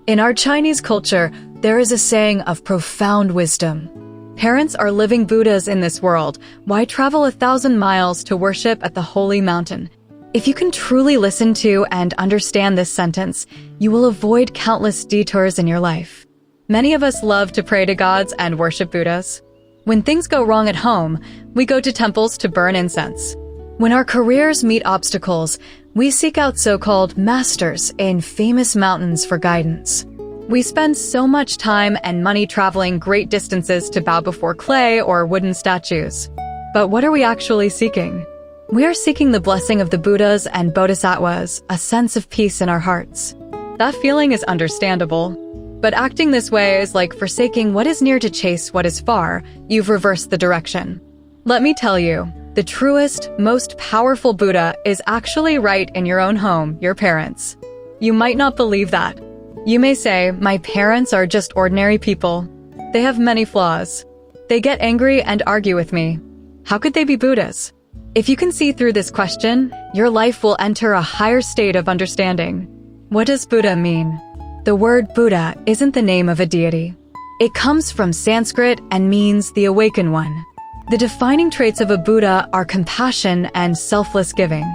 In our Chinese culture, there is a saying of profound wisdom. Parents are living Buddhas in this world. Why travel 1,000 miles to worship at the holy mountain? If you can truly listen to and understand this sentence, you will avoid countless detours in your life. Many of us love to pray to gods and worship Buddhas. When things go wrong at home, we go to temples to burn incense. When our careers meet obstacles, we seek out so-called masters in famous mountains for guidance. We spend so much time and money traveling great distances to bow before clay or wooden statues. But what are we actually seeking? We are seeking the blessing of the Buddhas and Bodhisattvas, a sense of peace in our hearts. That feeling is understandable. But acting this way is like forsaking what is near to chase what is far. You've reversed the direction. Let me tell you, the truest, most powerful Buddha is actually right in your own home, your parents. You might not believe that. You may say, my parents are just ordinary people. They have many flaws. They get angry and argue with me. How could they be Buddhas? If you can see through this question, your life will enter a higher state of understanding. What does Buddha mean? The word Buddha isn't the name of a deity. It comes from Sanskrit and means the awakened one. The defining traits of a Buddha are compassion and selfless giving.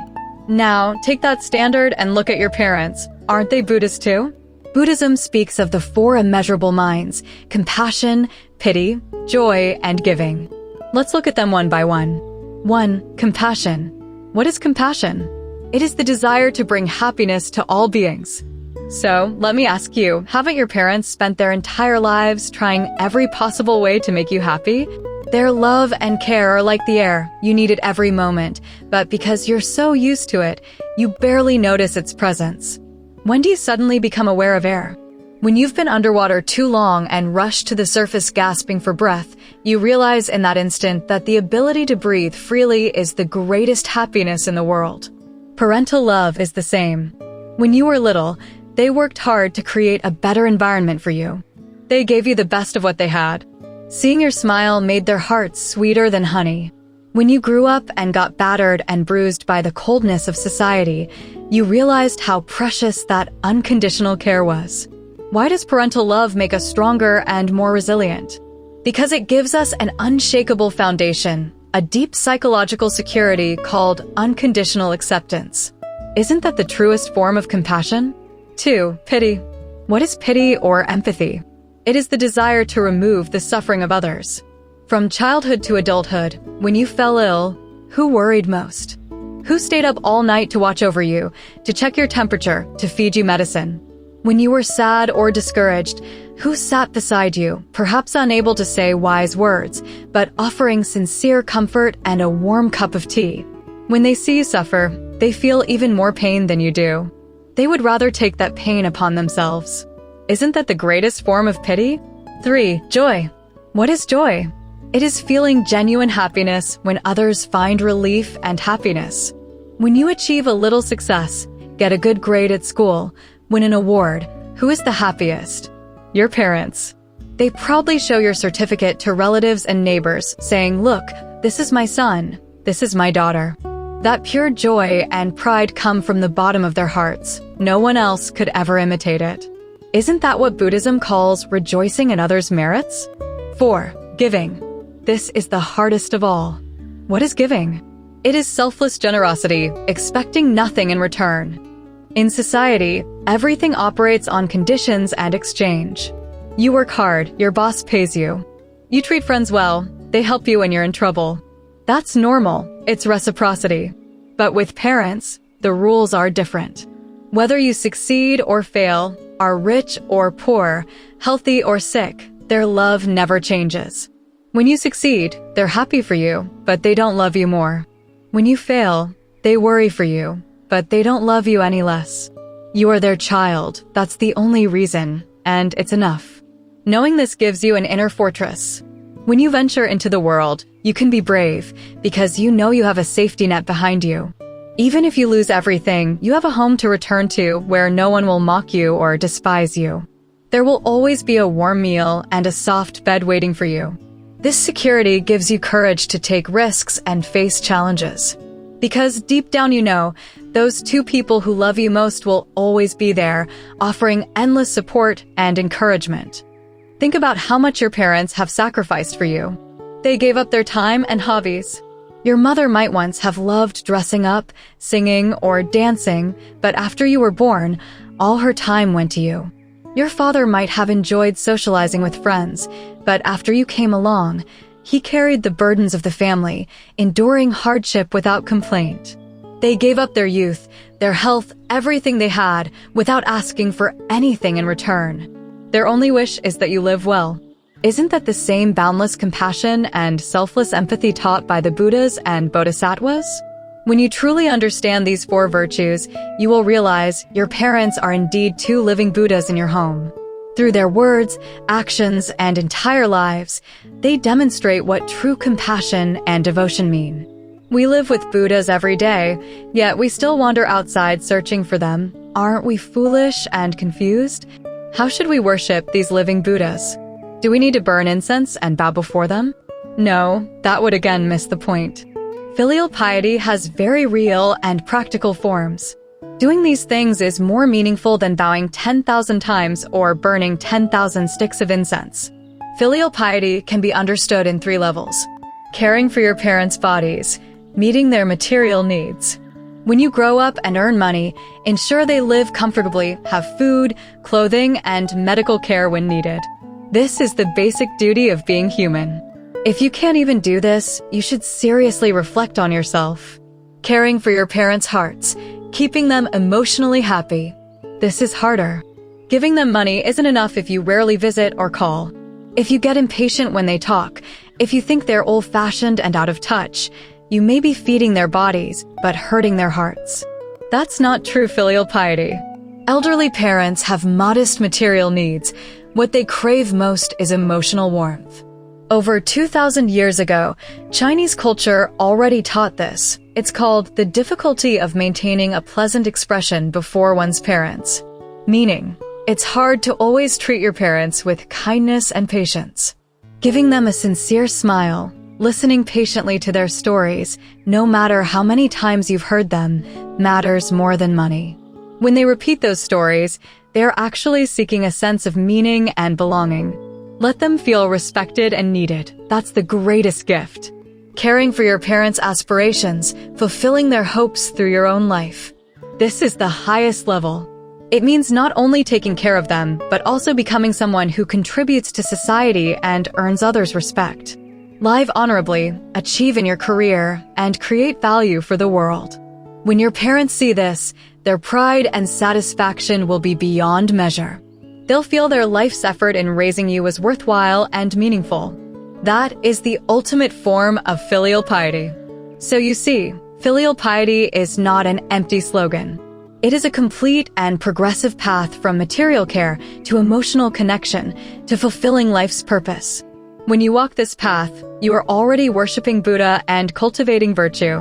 Now, take that standard and look at your parents. Aren't they Buddhist too? Buddhism speaks of the Four Immeasurable Minds: compassion, pity, joy, and giving. Let's look at them one by one. 1. Compassion. What is compassion? It is the desire to bring happiness to all beings. So, let me ask you, haven't your parents spent their entire lives trying every possible way to make you happy? Their love and care are like the air. You need it every moment, but because you're so used to it, you barely notice its presence. When do you suddenly become aware of air? When you've been underwater too long and rushed to the surface gasping for breath, you realize in that instant that the ability to breathe freely is the greatest happiness in the world. Parental love is the same. When you were little, they worked hard to create a better environment for you. They gave you the best of what they had. Seeing your smile made their hearts sweeter than honey. When you grew up and got battered and bruised by the coldness of society, you realized how precious that unconditional care was. Why does parental love make us stronger and more resilient? Because it gives us an unshakable foundation, a deep psychological security called unconditional acceptance. Isn't that the truest form of compassion? 2. Pity. What is pity or empathy? It is the desire to remove the suffering of others. From childhood to adulthood, when you fell ill, who worried most? Who stayed up all night to watch over you, to check your temperature, to feed you medicine? When you were sad or discouraged, who sat beside you, perhaps unable to say wise words, but offering sincere comfort and a warm cup of tea? When they see you suffer, they feel even more pain than you do. They would rather take that pain upon themselves. Isn't that the greatest form of pity? 3. Joy. What is joy? It is feeling genuine happiness when others find relief and happiness. When you achieve a little success, get a good grade at school, win an award, who is the happiest? Your parents. They proudly show your certificate to relatives and neighbors, saying, "Look, this is my son, this is my daughter." That pure joy and pride come from the bottom of their hearts. No one else could ever imitate it. Isn't that what Buddhism calls rejoicing in others' merits? 4. Giving. This is the hardest of all. What is giving? It is selfless generosity, expecting nothing in return. In society, everything operates on conditions and exchange. You work hard, your boss pays you. You treat friends well, they help you when you're in trouble. That's normal, it's reciprocity. But with parents, the rules are different. Whether you succeed or fail, are rich or poor, healthy or sick, their love never changes. When you succeed, they're happy for you, but they don't love you more. When you fail, they worry for you, but they don't love you any less. You are their child, that's the only reason, and it's enough. Knowing this gives you an inner fortress. When you venture into the world, you can be brave, because you know you have a safety net behind you. Even if you lose everything, you have a home to return to where no one will mock you or despise you. There will always be a warm meal and a soft bed waiting for you. This security gives you courage to take risks and face challenges. Because deep down you know, Those two people who love you most will always be there, offering endless support and encouragement. Think about how much your parents have sacrificed for you. They gave up their time and hobbies. Your mother might once have loved dressing up, singing, or dancing, but after you were born, all her time went to you. Your father might have enjoyed socializing with friends, but after you came along, he carried the burdens of the family, enduring hardship without complaint. They gave up their youth, their health, everything they had, without asking for anything in return. Their only wish is that you live well. Isn't that the same boundless compassion and selfless empathy taught by the Buddhas and Bodhisattvas? When you truly understand these four virtues, you will realize your parents are indeed two living Buddhas in your home. Through their words, actions, and entire lives, they demonstrate what true compassion and devotion mean. We live with Buddhas every day, yet we still wander outside searching for them. Aren't we foolish and confused? How should we worship these living Buddhas? Do we need to burn incense and bow before them? No, that would again miss the point. Filial piety has very real and practical forms. Doing these things is more meaningful than bowing 10,000 times or burning 10,000 sticks of incense. Filial piety can be understood in 3 levels. Caring for your parents' bodies, meeting their material needs. When you grow up and earn money, ensure they live comfortably, have food, clothing, and medical care when needed. This is the basic duty of being human. If you can't even do this, you should seriously reflect on yourself. Caring for your parents' hearts, keeping them emotionally happy. This is harder. Giving them money isn't enough if you rarely visit or call. If you get impatient when they talk, if you think they're old-fashioned and out of touch, you may be feeding their bodies, but hurting their hearts. That's not true filial piety. Elderly parents have modest material needs. What they crave most is emotional warmth. Over 2,000 years ago, Chinese culture already taught this. It's called the difficulty of maintaining a pleasant expression before one's parents. Meaning, it's hard to always treat your parents with kindness and patience. Giving them a sincere smile, listening patiently to their stories, no matter how many times you've heard them, matters more than money. When they repeat those stories, they're actually seeking a sense of meaning and belonging. Let them feel respected and needed. That's the greatest gift. Caring for your parents' aspirations, fulfilling their hopes through your own life. This is the highest level. It means not only taking care of them, but also becoming someone who contributes to society and earns others' respect. Live honorably, achieve in your career, and create value for the world. When your parents see this, their pride and satisfaction will be beyond measure. They'll feel their life's effort in raising you was worthwhile and meaningful. That is the ultimate form of filial piety. So you see, filial piety is not an empty slogan. It is a complete and progressive path from material care to emotional connection to fulfilling life's purpose. When you walk this path, you are already worshiping Buddha and cultivating virtue.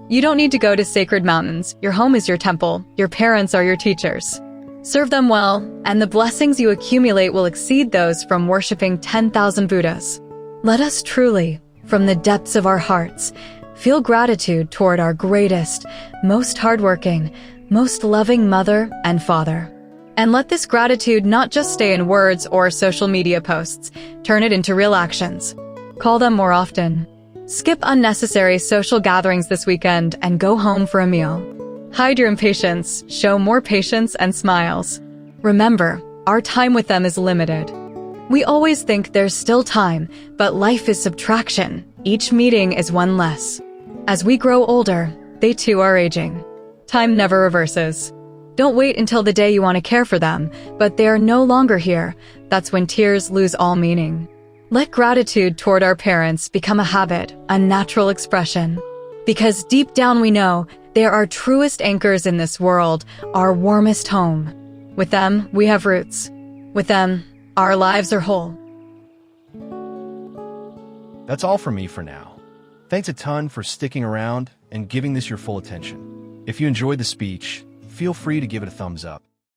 You don't need to go to sacred mountains. Your home is your temple. Your parents are your teachers. Serve them well, and the blessings you accumulate will exceed those from worshiping 10,000 Buddhas. Let us truly, from the depths of our hearts, feel gratitude toward our greatest, most hardworking, most loving mother and father. And let this gratitude not just stay in words or social media posts. Turn it into real actions. Call them more often. Skip unnecessary social gatherings this weekend and go home for a meal. Hide your impatience, show more patience and smiles. Remember, our time with them is limited. We always think there's still time, but life is subtraction. Each meeting is one less. As we grow older, they too are aging. Time never reverses. Don't wait until the day you want to care for them, but they are no longer here. That's when tears lose all meaning. Let gratitude toward our parents become a habit, a natural expression. Because deep down we know they are our truest anchors in this world, our warmest home. With them, we have roots. With them, our lives are whole. That's all from me for now. Thanks a ton for sticking around and giving this your full attention. If you enjoyed the speech, feel free to give it a thumbs up.